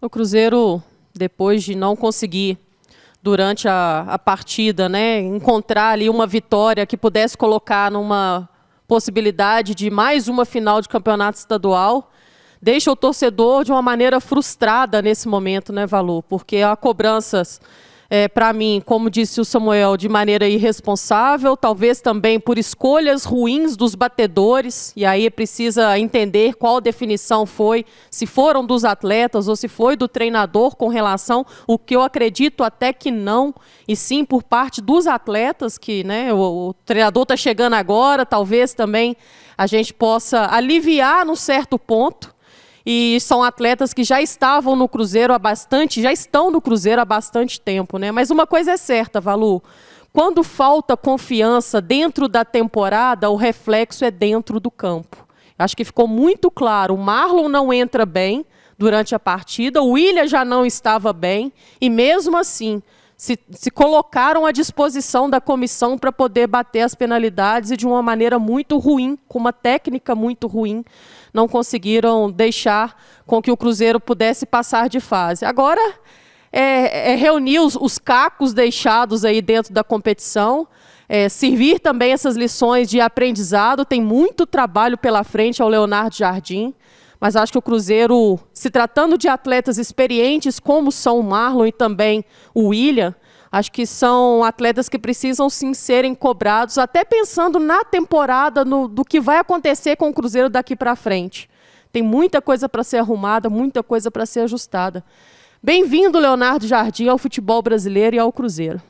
O Cruzeiro, depois de não conseguir, durante a partida, né, encontrar ali uma vitória que pudesse colocar numa possibilidade de mais uma final de campeonato estadual, deixa o torcedor de uma maneira frustrada nesse momento, né, Valu? Porque há cobranças, para mim, como disse o Samuel, de maneira irresponsável, talvez também por escolhas ruins dos batedores, e aí precisa entender qual definição foi, se foram dos atletas ou se foi do treinador com relação, o que eu acredito até que não, e sim por parte dos atletas, que, né, o treinador está chegando agora, talvez também a gente possa aliviar num certo ponto. E são atletas que já estavam no Cruzeiro já estão no Cruzeiro há bastante tempo, né? Mas uma coisa é certa, Valu, quando falta confiança dentro da temporada, o reflexo é dentro do campo. Acho que ficou muito claro, o Marlon não entra bem durante a partida, o William já não estava bem, e mesmo assim, se colocaram à disposição da comissão para poder bater as penalidades e de uma maneira muito ruim, com uma técnica muito ruim, não conseguiram deixar com que o Cruzeiro pudesse passar de fase. Agora, reunir os cacos deixados aí dentro da competição, servir também essas lições de aprendizado, tem muito trabalho pela frente ao Leonardo Jardim, mas acho que o Cruzeiro, se tratando de atletas experientes, como são o Marlon e também o William, acho que são atletas que precisam sim serem cobrados, até pensando na temporada, do que vai acontecer com o Cruzeiro daqui para frente. Tem muita coisa para ser arrumada, muita coisa para ser ajustada. Bem-vindo, Leonardo Jardim, ao futebol brasileiro e ao Cruzeiro.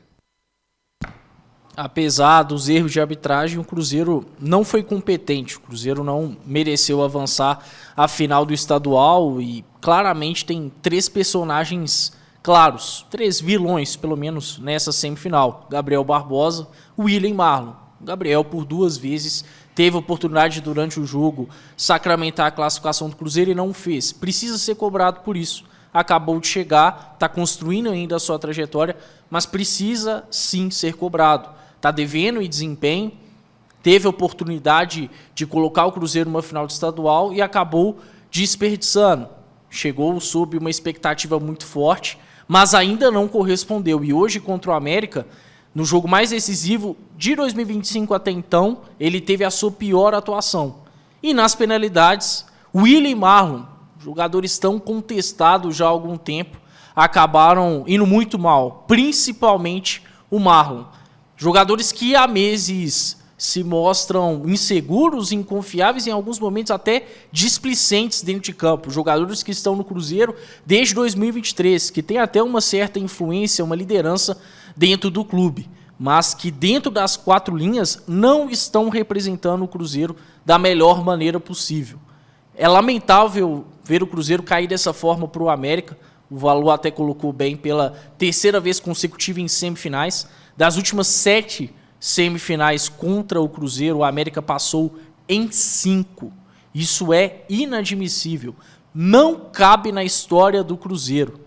Apesar dos erros de arbitragem, o Cruzeiro não foi competente. O Cruzeiro não mereceu avançar à final do estadual e claramente tem 3 personagens claros, 3 vilões, pelo menos, nessa semifinal. Gabriel Barbosa, William e Marlon. Gabriel, por 2 vezes, teve a oportunidade durante o jogo sacramentar a classificação do Cruzeiro e não o fez. Precisa ser cobrado por isso. Acabou de chegar, está construindo ainda a sua trajetória, mas precisa sim ser cobrado. Está devendo em desempenho, teve a oportunidade de colocar o Cruzeiro numa final de estadual e acabou desperdiçando. Chegou sob uma expectativa muito forte, mas ainda não correspondeu. E hoje, contra o América, no jogo mais decisivo de 2025 até então, ele teve a sua pior atuação. E nas penalidades, William e Marlon, jogadores tão contestados já há algum tempo, acabaram indo muito mal, principalmente o Marlon. Jogadores que há meses se mostram inseguros, inconfiáveis, em alguns momentos até displicentes dentro de campo. Jogadores que estão no Cruzeiro desde 2023, que tem até uma certa influência, uma liderança dentro do clube, mas que dentro das 4 linhas não estão representando o Cruzeiro da melhor maneira possível. É lamentável ver o Cruzeiro cair dessa forma para o América. O Valu até colocou bem, pela 3ª vez consecutiva em semifinais. Das últimas 7 semifinais contra o Cruzeiro, o América passou em 5. Isso é inadmissível. Não cabe na história do Cruzeiro.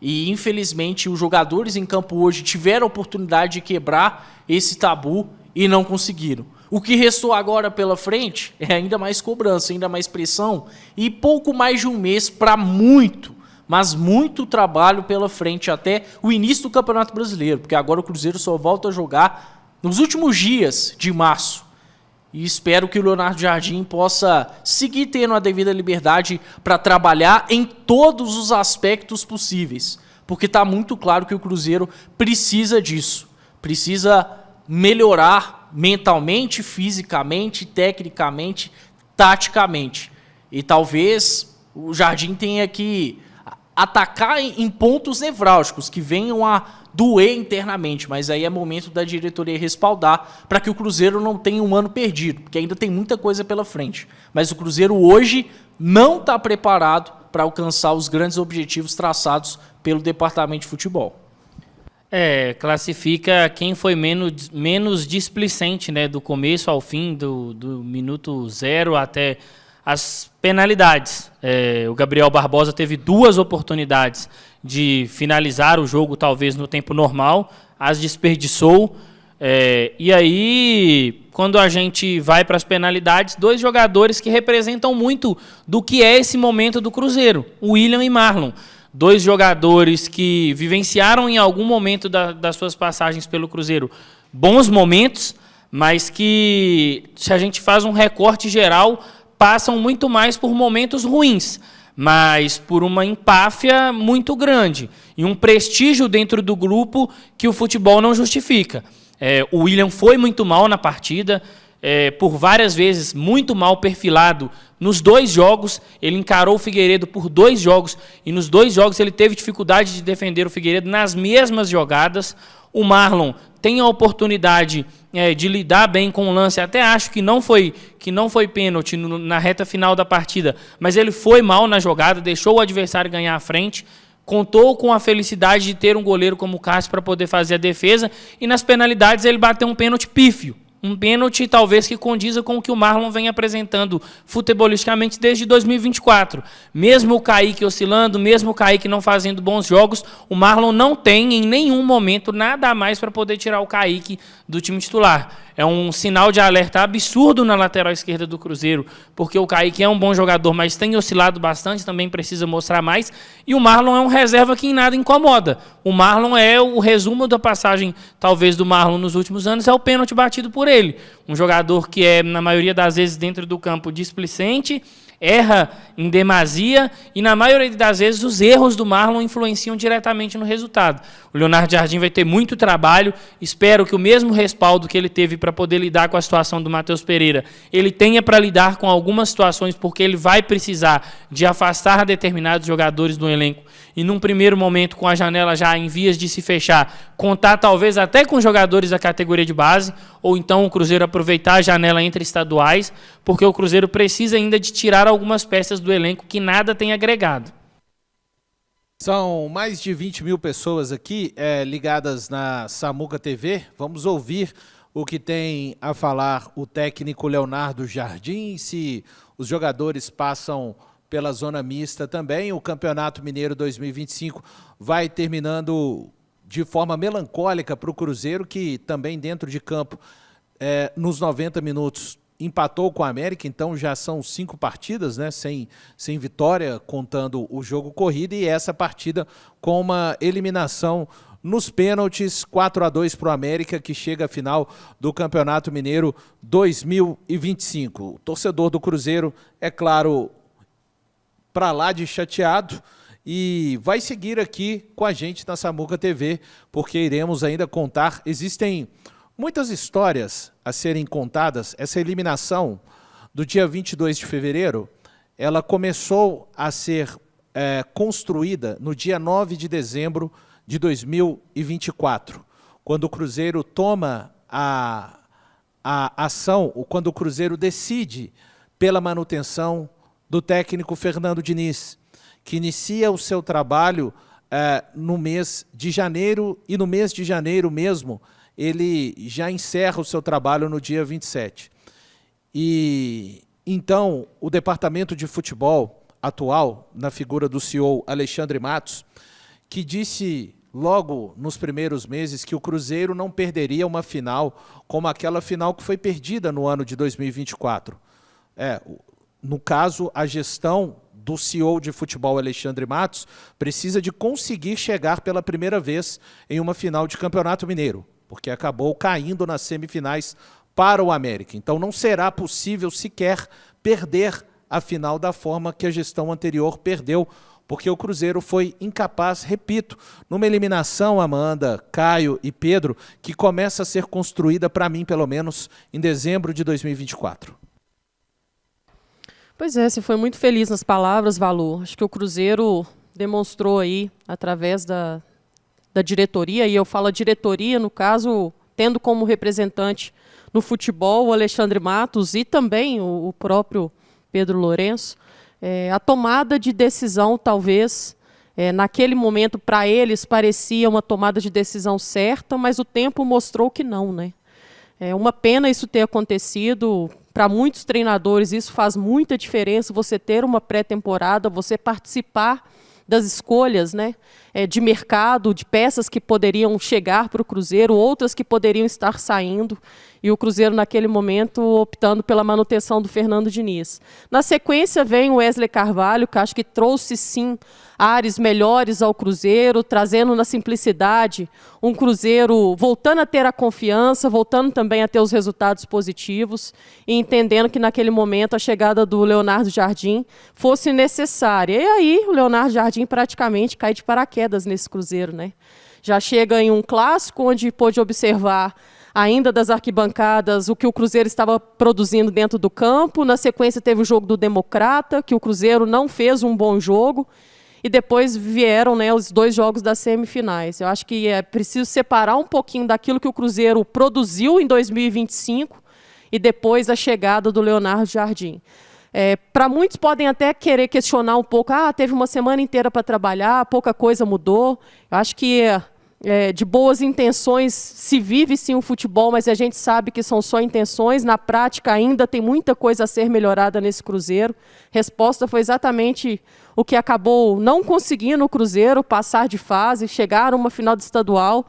E, infelizmente, os jogadores em campo hoje tiveram a oportunidade de quebrar esse tabu e não conseguiram. O que restou agora pela frente é ainda mais cobrança, ainda mais pressão e pouco mais de um mês para mas muito trabalho pela frente até o início do Campeonato Brasileiro, porque agora o Cruzeiro só volta a jogar nos últimos dias de março. E espero que o Leonardo Jardim possa seguir tendo a devida liberdade para trabalhar em todos os aspectos possíveis, porque está muito claro que o Cruzeiro precisa disso, precisa melhorar mentalmente, fisicamente, tecnicamente, taticamente. E talvez o Jardim tenha que atacar em pontos nevrálgicos que venham a doer internamente, mas aí é momento da diretoria respaldar para que o Cruzeiro não tenha um ano perdido, porque ainda tem muita coisa pela frente. Mas o Cruzeiro hoje não está preparado para alcançar os grandes objetivos traçados pelo departamento de futebol. Classifica quem foi menos displicente, né, do começo ao fim, do minuto 0 até as penalidades. O Gabriel Barbosa teve 2 oportunidades de finalizar o jogo, talvez no tempo normal, as desperdiçou. E aí, quando a gente vai para as penalidades, 2 jogadores que representam muito do que é esse momento do Cruzeiro, o William e Marlon. dois jogadores que vivenciaram em algum momento das suas passagens pelo Cruzeiro bons momentos, mas que, se a gente faz um recorte geral, passam muito mais por momentos ruins, mas por uma empáfia muito grande e um prestígio dentro do grupo que o futebol não justifica. O William foi muito mal na partida, por várias vezes muito mal perfilado nos 2 jogos. Ele encarou o Figueiredo por 2 jogos e nos 2 jogos ele teve dificuldade de defender o Figueiredo nas mesmas jogadas. O Marlon tem a oportunidade de lidar bem com o lance. Até acho que não foi pênalti na reta final da partida, mas ele foi mal na jogada, deixou o adversário ganhar a frente, contou com a felicidade de ter um goleiro como o Cássio para poder fazer a defesa, e nas penalidades ele bateu um pênalti pífio. Um pênalti talvez que condiza com o que o Marlon vem apresentando futebolisticamente desde 2024. Mesmo o Kaique oscilando, mesmo o Kaique não fazendo bons jogos, o Marlon não tem em nenhum momento nada a mais para poder tirar o Kaique do time titular. É um sinal de alerta absurdo na lateral esquerda do Cruzeiro, porque o Kaique é um bom jogador, mas tem oscilado bastante, também precisa mostrar mais. E o Marlon é um reserva que em nada incomoda. O Marlon é o resumo da passagem, talvez, do Marlon nos últimos anos, é o pênalti batido por ele. Um jogador que é, na maioria das vezes, dentro do campo, displicente, erra em demasia e, na maioria das vezes, os erros do Marlon influenciam diretamente no resultado. O Leonardo Jardim vai ter muito trabalho, espero que o mesmo respaldo que ele teve para poder lidar com a situação do Matheus Pereira, ele tenha para lidar com algumas situações, porque ele vai precisar de afastar determinados jogadores do elenco e, num primeiro momento, com a janela já em vias de se fechar, contar talvez até com jogadores da categoria de base, ou então o Cruzeiro aproveitar a janela entre estaduais, porque o Cruzeiro precisa ainda de tirar algumas peças do elenco que nada tem agregado. São mais de 20 mil pessoas aqui ligadas na Samuca TV. Vamos ouvir o que tem a falar o técnico Leonardo Jardim, se os jogadores passam pela zona mista também. O Campeonato Mineiro 2025 vai terminando de forma melancólica para o Cruzeiro, que também dentro de campo, nos 90 minutos, empatou com a América, então já são 5 partidas, né, sem vitória, contando o jogo corrido, e essa partida com uma eliminação nos pênaltis, 4-2 para o América, que chega à final do Campeonato Mineiro 2025. O torcedor do Cruzeiro, é claro, para lá de chateado, e vai seguir aqui com a gente na Samuca TV, porque iremos ainda contar. Existem muitas histórias a serem contadas. Essa eliminação do dia 22 de fevereiro, ela começou a ser construída no dia 9 de dezembro de 2024, quando o Cruzeiro toma a ação, quando o Cruzeiro decide pela manutenção do técnico Fernando Diniz, que inicia o seu trabalho no mês de janeiro, e no mês de janeiro mesmo, ele já encerra o seu trabalho no dia 27. E então o departamento de futebol atual, na figura do CEO Alexandre Matos, que disse logo nos primeiros meses que o Cruzeiro não perderia uma final como aquela final que foi perdida no ano de 2024. No caso, a gestão do CEO de futebol Alexandre Matos precisa de conseguir chegar pela primeira vez em uma final de Campeonato Mineiro, porque acabou caindo nas semifinais para o América. Então não será possível sequer perder a final da forma que a gestão anterior perdeu, porque o Cruzeiro foi incapaz, repito, numa eliminação, Amanda, Caio e Pedro, que começa a ser construída, para mim pelo menos, em dezembro de 2024. Pois é, você foi muito feliz nas palavras, Valu. Acho que o Cruzeiro demonstrou aí, através da diretoria, e eu falo a diretoria, no caso, tendo como representante no futebol o Alexandre Matos e também o próprio Pedro Lourenço, a tomada de decisão, talvez, naquele momento, para eles, parecia uma tomada de decisão certa, mas o tempo mostrou que não, né? É uma pena isso ter acontecido. Para muitos treinadores, isso faz muita diferença, você ter uma pré-temporada, você participar das escolhas, né, de mercado, de peças que poderiam chegar para o Cruzeiro, outras que poderiam estar saindo, e o Cruzeiro, naquele momento, optando pela manutenção do Fernando Diniz. Na sequência, vem o Wesley Carvalho, que acho que trouxe, sim, ares melhores ao Cruzeiro, trazendo na simplicidade um Cruzeiro voltando a ter a confiança, voltando também a ter os resultados positivos, e entendendo que, naquele momento, a chegada do Leonardo Jardim fosse necessária. E aí, o Leonardo Jardim praticamente cai de paraquedas nesse Cruzeiro, né? Já chega em um clássico, onde pôde observar ainda das arquibancadas o que o Cruzeiro estava produzindo dentro do campo. Na sequência teve o jogo do Democrata, que o Cruzeiro não fez um bom jogo, e depois vieram, né, os 2 jogos das semifinais. Eu acho que é preciso separar um pouquinho daquilo que o Cruzeiro produziu em 2025 e depois a chegada do Leonardo Jardim. Para muitos podem até querer questionar um pouco, teve uma semana inteira para trabalhar, pouca coisa mudou. Eu acho que de boas intenções se vive sim o futebol, mas a gente sabe que são só intenções. Na prática ainda tem muita coisa a ser melhorada nesse Cruzeiro. Resposta foi exatamente o que acabou não conseguindo o Cruzeiro passar de fase, chegar a uma final de estadual.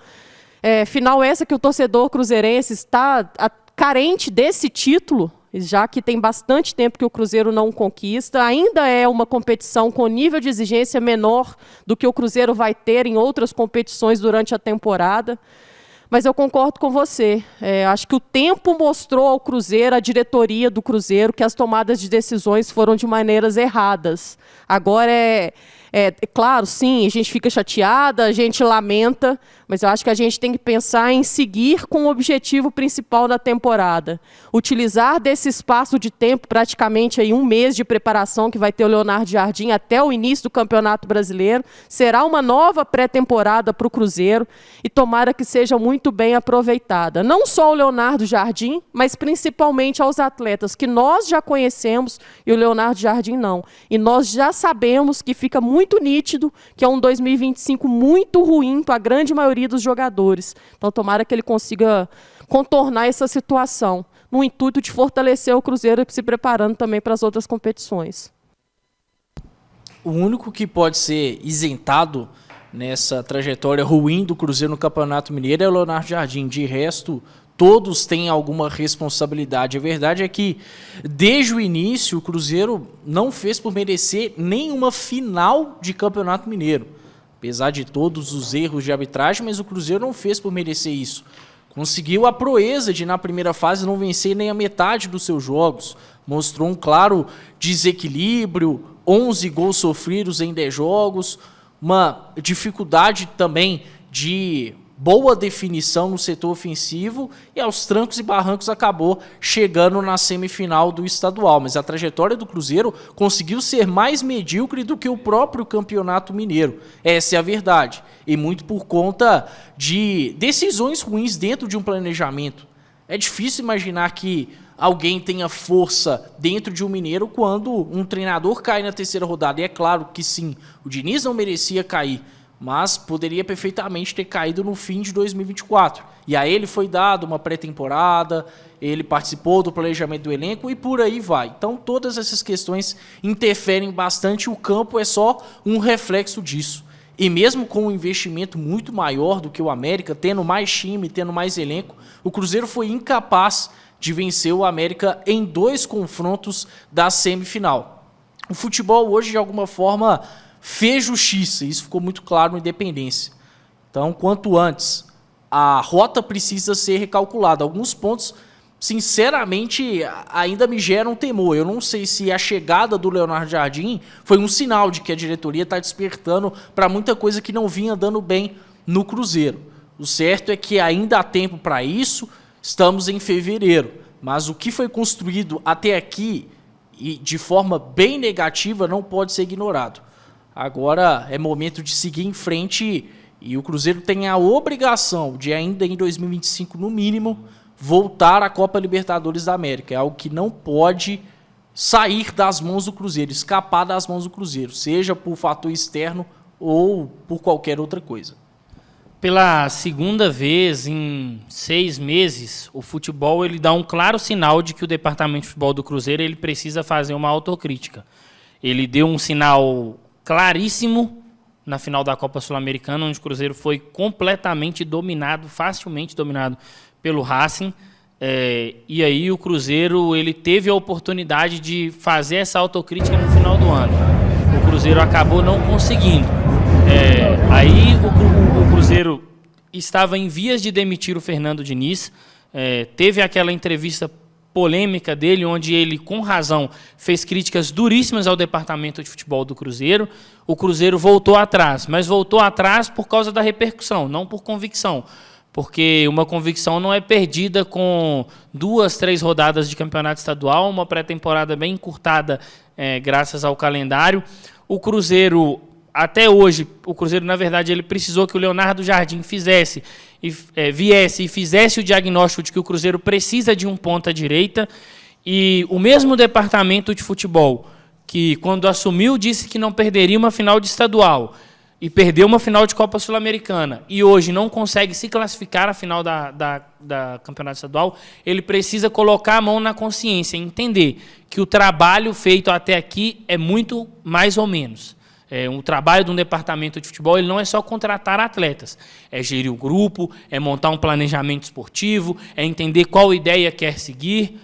Final essa que o torcedor cruzeirense está carente desse título, já que tem bastante tempo que o Cruzeiro não conquista. Ainda é uma competição com nível de exigência menor do que o Cruzeiro vai ter em outras competições durante a temporada. Mas eu concordo com você. Acho que o tempo mostrou ao Cruzeiro, à diretoria do Cruzeiro, que as tomadas de decisões foram de maneiras erradas. Agora claro, sim, a gente fica chateada, a gente lamenta, mas eu acho que a gente tem que pensar em seguir com o objetivo principal da temporada. Utilizar desse espaço de tempo, praticamente aí 1 mês de preparação que vai ter o Leonardo Jardim até o início do Campeonato Brasileiro, será uma nova pré-temporada para o Cruzeiro e tomara que seja muito bem aproveitada. Não só o Leonardo Jardim, mas principalmente aos atletas que nós já conhecemos e o Leonardo Jardim não. E nós já sabemos que fica muito nítido que é um 2025 muito ruim para a grande maioria dos jogadores. Então, tomara que ele consiga contornar essa situação, no intuito de fortalecer o Cruzeiro se preparando também para as outras competições. O único que pode ser isentado nessa trajetória ruim do Cruzeiro no Campeonato Mineiro é o Leonardo Jardim. De resto, todos têm alguma responsabilidade. A verdade é que, desde o início, o Cruzeiro não fez por merecer nenhuma final de Campeonato Mineiro. Apesar de todos os erros de arbitragem, mas o Cruzeiro não fez por merecer isso. Conseguiu a proeza de, na primeira fase, não vencer nem a metade dos seus jogos. Mostrou um claro desequilíbrio, 11 gols sofridos em 10 jogos, uma dificuldade também de boa definição no setor ofensivo e aos trancos e barrancos acabou chegando na semifinal do estadual. Mas a trajetória do Cruzeiro conseguiu ser mais medíocre do que o próprio Campeonato Mineiro. Essa é a verdade. E muito por conta de decisões ruins dentro de um planejamento. É difícil imaginar que alguém tenha força dentro de um Mineiro quando um treinador cai na 3ª rodada. E é claro que sim, o Diniz não merecia cair, mas poderia perfeitamente ter caído no fim de 2024. E a ele foi dado uma pré-temporada, ele participou do planejamento do elenco e por aí vai. Então todas essas questões interferem bastante, o campo é só um reflexo disso. E mesmo com um investimento muito maior do que o América, tendo mais time, tendo mais elenco, o Cruzeiro foi incapaz de vencer o América em 2 confrontos da semifinal. O futebol hoje, de alguma forma, fez justiça, isso ficou muito claro no Independência. Então, quanto antes, a rota precisa ser recalculada. Alguns pontos, sinceramente, ainda me geram temor. Eu não sei se a chegada do Leonardo Jardim foi um sinal de que a diretoria está despertando para muita coisa que não vinha dando bem no Cruzeiro. O certo é que ainda há tempo para isso, estamos em fevereiro, mas o que foi construído até aqui, e de forma bem negativa, não pode ser ignorado. Agora é momento de seguir em frente e o Cruzeiro tem a obrigação de, ainda em 2025, no mínimo, voltar à Copa Libertadores da América. É algo que não pode sair das mãos do Cruzeiro, escapar das mãos do Cruzeiro, seja por fator externo ou por qualquer outra coisa. Pela segunda vez em 6 meses, o futebol ele dá um claro sinal de que o departamento de futebol do Cruzeiro ele precisa fazer uma autocrítica. Ele deu um sinal claríssimo na final da Copa Sul-Americana, onde o Cruzeiro foi completamente dominado, facilmente dominado pelo Racing. E aí o Cruzeiro ele teve a oportunidade de fazer essa autocrítica no final do ano. O Cruzeiro acabou não conseguindo. Aí o Cruzeiro estava em vias de demitir o Fernando Diniz. Teve aquela entrevista polêmica dele, onde ele, com razão, fez críticas duríssimas ao departamento de futebol do Cruzeiro. O Cruzeiro voltou atrás, mas voltou atrás por causa da repercussão, não por convicção. Porque uma convicção não é perdida com 2, 3 rodadas de campeonato estadual, uma pré-temporada bem encurtada graças ao calendário. O Cruzeiro, até hoje, na verdade, ele precisou que o Leonardo Jardim viesse e fizesse o diagnóstico de que o Cruzeiro precisa de um ponta-direita. E o mesmo departamento de futebol, que quando assumiu disse que não perderia uma final de estadual, e perdeu uma final de Copa Sul-Americana, e hoje não consegue se classificar à final da Campeonato Estadual, ele precisa colocar a mão na consciência, entender que o trabalho feito até aqui é muito mais ou menos. O trabalho de um departamento de futebol ele não é só contratar atletas, é gerir o grupo, é montar um planejamento esportivo, é entender qual ideia quer seguir.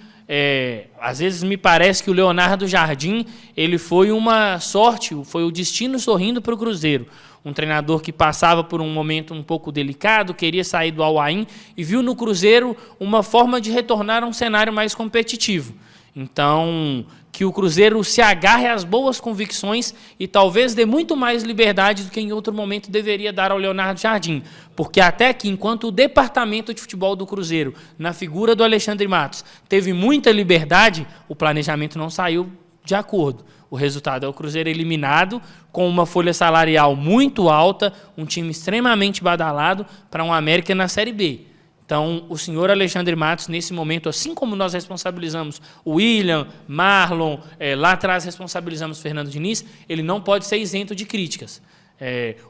Às vezes me parece que o Leonardo Jardim ele foi uma sorte, foi o destino sorrindo para o Cruzeiro. Um treinador que passava por um momento um pouco delicado, queria sair do Al-Ain e viu no Cruzeiro uma forma de retornar a um cenário mais competitivo. Então, que o Cruzeiro se agarre às boas convicções e talvez dê muito mais liberdade do que em outro momento deveria dar ao Leonardo Jardim. Porque até aqui, enquanto o departamento de futebol do Cruzeiro, na figura do Alexandre Matos, teve muita liberdade, o planejamento não saiu de acordo. O resultado é o Cruzeiro eliminado, com uma folha salarial muito alta, um time extremamente badalado para um América na Série B. Então, o senhor Alexandre Matos, nesse momento, assim como nós responsabilizamos o William, Marlon, lá atrás responsabilizamos o Fernando Diniz, ele não pode ser isento de críticas.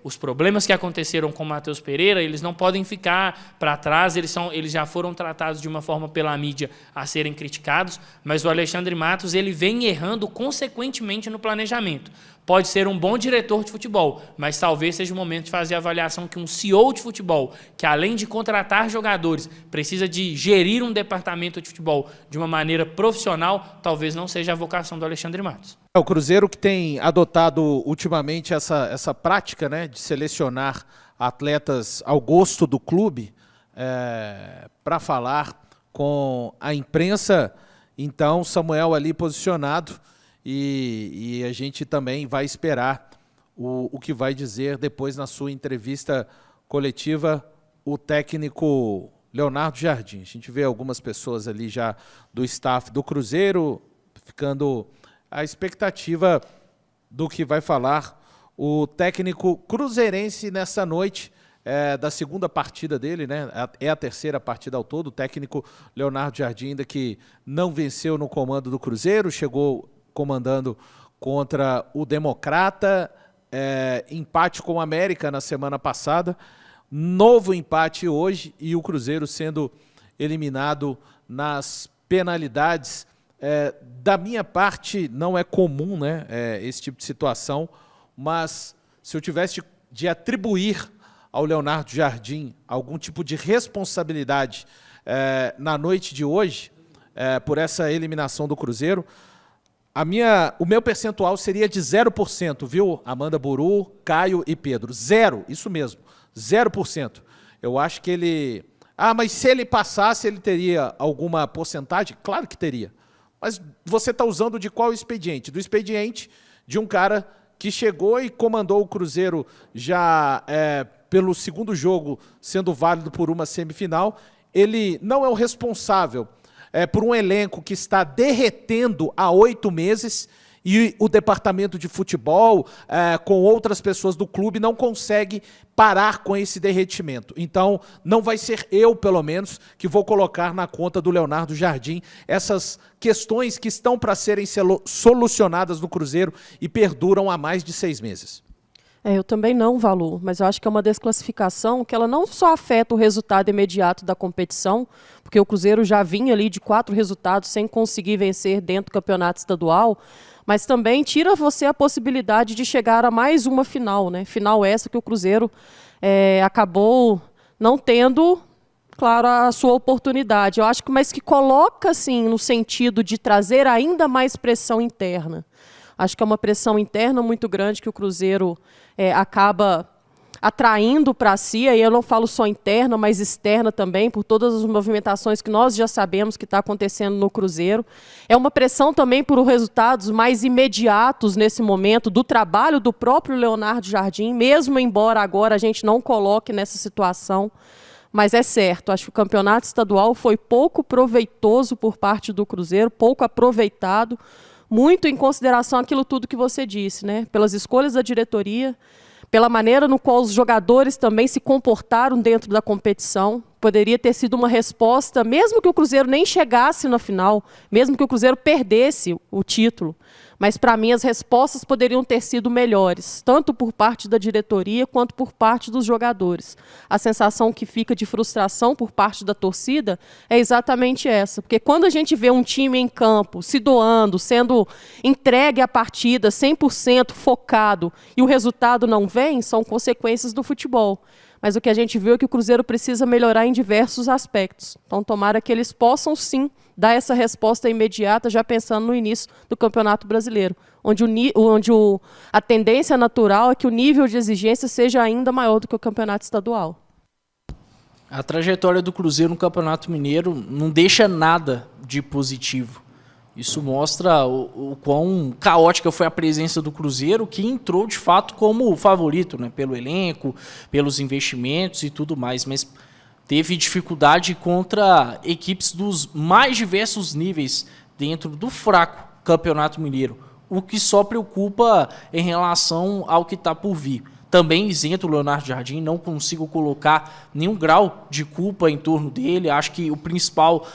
Os problemas que aconteceram com o Matheus Pereira, eles não podem ficar para trás, eles já foram tratados de uma forma pela mídia a serem criticados, mas o Alexandre Matos ele vem errando consequentemente no planejamento. Pode ser um bom diretor de futebol, mas talvez seja o momento de fazer a avaliação que um CEO de futebol, que além de contratar jogadores, precisa de gerir um departamento de futebol de uma maneira profissional, talvez não seja a vocação do Alexandre Matos. O Cruzeiro que tem adotado ultimamente essa prática, né, de selecionar atletas ao gosto do clube para falar com a imprensa. Então, Samuel ali posicionado e a gente também vai esperar o que vai dizer depois na sua entrevista coletiva o técnico Leonardo Jardim. A gente vê algumas pessoas ali já do staff do Cruzeiro ficando a expectativa do que vai falar o técnico cruzeirense nessa noite, da segunda partida dele, né? É a terceira partida ao todo. O técnico Leonardo Jardim, ainda que não venceu no comando do Cruzeiro, chegou comandando contra o Democrata, empate com o América na semana passada, novo empate hoje e o Cruzeiro sendo eliminado nas penalidades. Da minha parte, não é comum, né, esse tipo de situação, mas se eu tivesse de atribuir ao Leonardo Jardim algum tipo de responsabilidade na noite de hoje, por essa eliminação do Cruzeiro, o meu percentual seria de 0%, viu? Amanda Buru, Caio e Pedro. 0%, isso mesmo, 0%. Eu acho que ele... mas se ele passasse, ele teria alguma porcentagem? Claro que teria. Mas você está usando de qual expediente? Do expediente de um cara que chegou e comandou o Cruzeiro já pelo segundo jogo, sendo válido por uma semifinal. Ele não é o responsável por um elenco que está derretendo há 8 meses e o departamento de futebol, com outras pessoas do clube, não consegue parar com esse derretimento. Então, não vai ser eu, pelo menos, que vou colocar na conta do Leonardo Jardim essas questões que estão para serem solucionadas no Cruzeiro e perduram há mais de 6 meses. Eu também não, Valu, mas eu acho que é uma desclassificação que ela não só afeta o resultado imediato da competição, porque o Cruzeiro já vinha ali de 4 resultados sem conseguir vencer dentro do campeonato estadual, mas também tira você a possibilidade de chegar a mais uma final, né? Final essa que o Cruzeiro acabou não tendo, claro, a sua oportunidade. Eu acho que, mas que coloca, assim, no sentido de trazer ainda mais pressão interna. Acho que é uma pressão interna muito grande que o Cruzeiro acaba atraindo para si, aí eu não falo só interna, mas externa também, por todas as movimentações que nós já sabemos que está acontecendo no Cruzeiro. É uma pressão também por resultados mais imediatos nesse momento do trabalho do próprio Leonardo Jardim, mesmo embora agora a gente não coloque nessa situação. Mas é certo, acho que o campeonato estadual foi pouco proveitoso por parte do Cruzeiro, pouco aproveitado, muito em consideração aquilo tudo que você disse, né? Pelas escolhas da diretoria, pela maneira no qual os jogadores também se comportaram dentro da competição. Poderia ter sido uma resposta, mesmo que o Cruzeiro nem chegasse na final, mesmo que o Cruzeiro perdesse o título. Mas, para mim, as respostas poderiam ter sido melhores, tanto por parte da diretoria quanto por parte dos jogadores. A sensação que fica de frustração por parte da torcida é exatamente essa. Porque quando a gente vê um time em campo, se doando, sendo entregue à partida, 100% focado, e o resultado não vem, são consequências do futebol. Mas o que a gente viu é que o Cruzeiro precisa melhorar em diversos aspectos. Então, tomara que eles possam, sim, dar essa resposta imediata, já pensando no início do Campeonato Brasileiro, onde a tendência natural é que o nível de exigência seja ainda maior do que o Campeonato Estadual. A trajetória do Cruzeiro no Campeonato Mineiro não deixa nada de positivo. Isso mostra o quão caótica foi a presença do Cruzeiro, que entrou de fato como favorito, né, pelo elenco, pelos investimentos e tudo mais, mas teve dificuldade contra equipes dos mais diversos níveis dentro do fraco Campeonato Mineiro, o que só preocupa em relação ao que está por vir. Também isento o Leonardo Jardim, não consigo colocar nenhum grau de culpa em torno dele. Acho que o principal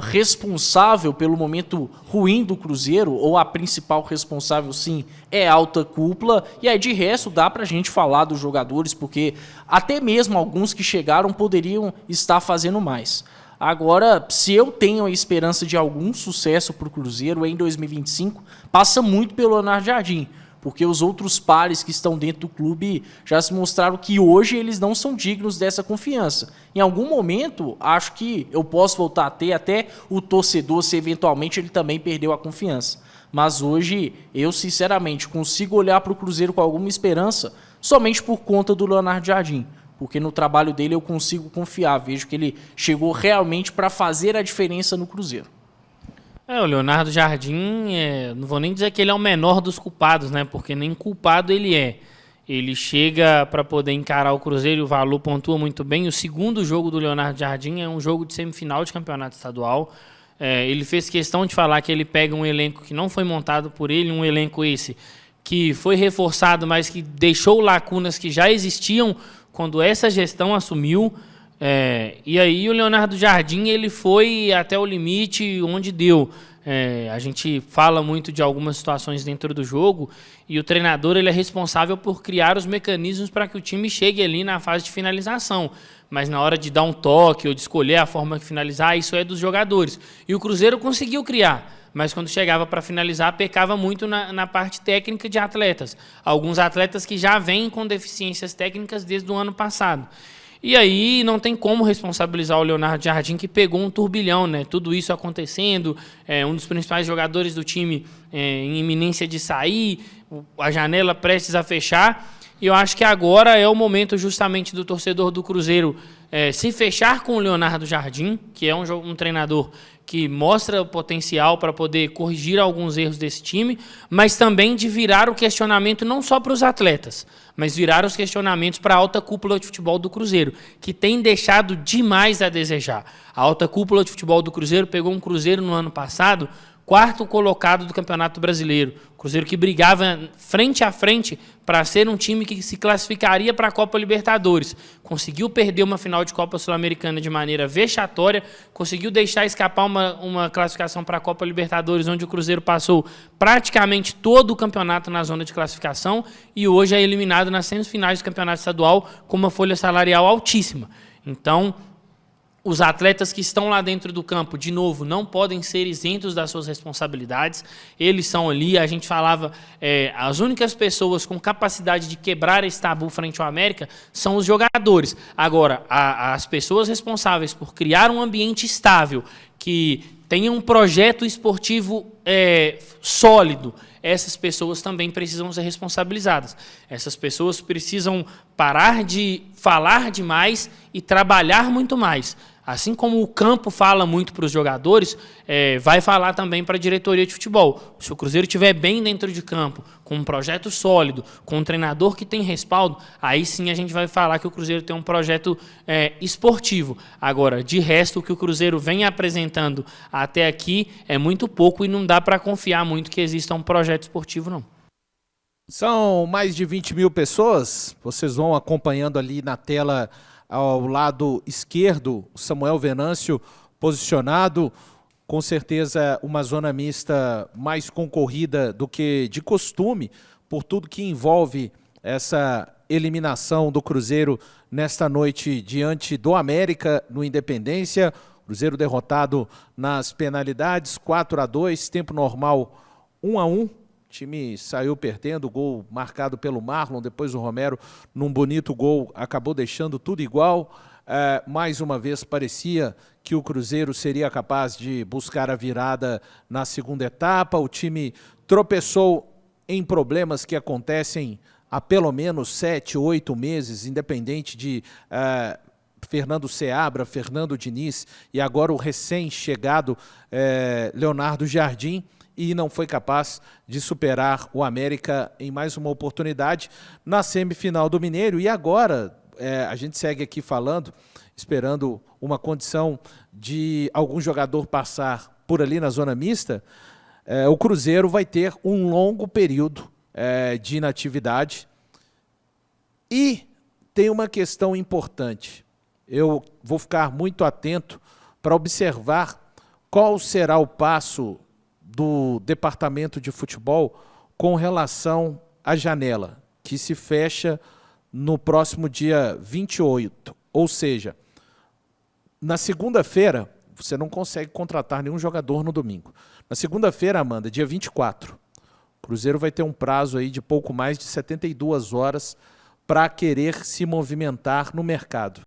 responsável pelo momento ruim do Cruzeiro, ou a principal responsável, sim, é a alta cúpula. E aí, de resto, dá pra gente falar dos jogadores, porque até mesmo alguns que chegaram poderiam estar fazendo mais. Agora, se eu tenho a esperança de algum sucesso para o Cruzeiro em 2025, passa muito pelo Leonardo Jardim, porque os outros pares que estão dentro do clube já se mostraram que hoje eles não são dignos dessa confiança. Em algum momento, acho que eu posso voltar a ter até o torcedor, se eventualmente ele também perdeu a confiança. Mas hoje, eu sinceramente consigo olhar para o Cruzeiro com alguma esperança somente por conta do Leonardo Jardim, porque no trabalho dele eu consigo confiar, vejo que ele chegou realmente para fazer a diferença no Cruzeiro. O Leonardo Jardim, não vou nem dizer que ele é o menor dos culpados, né? Porque nem culpado ele é. Ele chega para poder encarar o Cruzeiro e o Valu pontua muito bem. O segundo jogo do Leonardo Jardim é um jogo de semifinal de campeonato estadual. Ele fez questão de falar que ele pega um elenco que não foi montado por ele, um elenco esse que foi reforçado, mas que deixou lacunas que já existiam quando essa gestão assumiu. E aí o Leonardo Jardim ele foi até o limite onde deu. A gente fala muito de algumas situações dentro do jogo e o treinador ele é responsável por criar os mecanismos para que o time chegue ali na fase de finalização. Mas na hora de dar um toque ou de escolher a forma de finalizar, isso é dos jogadores. E o Cruzeiro conseguiu criar, mas quando chegava para finalizar, pecava muito na parte técnica de atletas. Alguns atletas que já vêm com deficiências técnicas desde o ano passado. E aí não tem como responsabilizar o Leonardo Jardim, que pegou um turbilhão, né? Tudo isso acontecendo, um dos principais jogadores do time em iminência de sair, a janela prestes a fechar. E eu acho que agora é o momento justamente do torcedor do Cruzeiro se fechar com o Leonardo Jardim, que é um treinador que mostra o potencial para poder corrigir alguns erros desse time, mas também de virar o questionamento não só para os atletas, mas virar os questionamentos para a alta cúpula de futebol do Cruzeiro, que tem deixado demais a desejar. A alta cúpula de futebol do Cruzeiro pegou um Cruzeiro no ano passado, 4º colocado do Campeonato Brasileiro. Cruzeiro que brigava frente a frente para ser um time que se classificaria para a Copa Libertadores. Conseguiu perder uma final de Copa Sul-Americana de maneira vexatória, conseguiu deixar escapar uma classificação para a Copa Libertadores, onde o Cruzeiro passou praticamente todo o campeonato na zona de classificação e hoje é eliminado nas semifinais do Campeonato Estadual com uma folha salarial altíssima. Então, Os atletas que estão lá dentro do campo, de novo, não podem ser isentos das suas responsabilidades. Eles são ali, a gente falava, as únicas pessoas com capacidade de quebrar esse tabu frente ao América são os jogadores. Agora, as pessoas responsáveis por criar um ambiente estável, que tenha um projeto esportivo sólido, essas pessoas também precisam ser responsabilizadas. Essas pessoas precisam parar de falar demais e trabalhar muito mais. Assim como o campo fala muito para os jogadores, vai falar também para a diretoria de futebol. Se o Cruzeiro estiver bem dentro de campo, com um projeto sólido, com um treinador que tem respaldo, aí sim a gente vai falar que o Cruzeiro tem um projeto esportivo. Agora, de resto, o que o Cruzeiro vem apresentando até aqui é muito pouco e não dá para confiar muito que exista um projeto esportivo, não. São mais de 20 mil pessoas, vocês vão acompanhando ali na tela ao lado esquerdo, o Samuel Venâncio posicionado, com certeza uma zona mista mais concorrida do que de costume, por tudo que envolve essa eliminação do Cruzeiro nesta noite diante do América no Independência. Cruzeiro derrotado nas penalidades, 4-2, tempo normal 1-1. O time saiu perdendo, gol marcado pelo Marlon, depois o Romero, num bonito gol, acabou deixando tudo igual. Mais uma vez parecia que o Cruzeiro seria capaz de buscar a virada na segunda etapa. O time tropeçou em problemas que acontecem há pelo menos 7, 8 meses, independente de Fernando Seabra, Fernando Diniz e agora o recém-chegado Leonardo Jardim, e não foi capaz de superar o América em mais uma oportunidade na semifinal do Mineiro. E agora a gente segue aqui falando, esperando uma condição de algum jogador passar por ali na zona mista. O Cruzeiro vai ter um longo período de inatividade. E tem uma questão importante. Eu vou ficar muito atento para observar qual será o passo do departamento de futebol com relação à janela, que se fecha no próximo dia 28. Ou seja, na segunda-feira, você não consegue contratar nenhum jogador no domingo. Na segunda-feira, Amanda, dia 24, o Cruzeiro vai ter um prazo aí de pouco mais de 72 horas para querer se movimentar no mercado.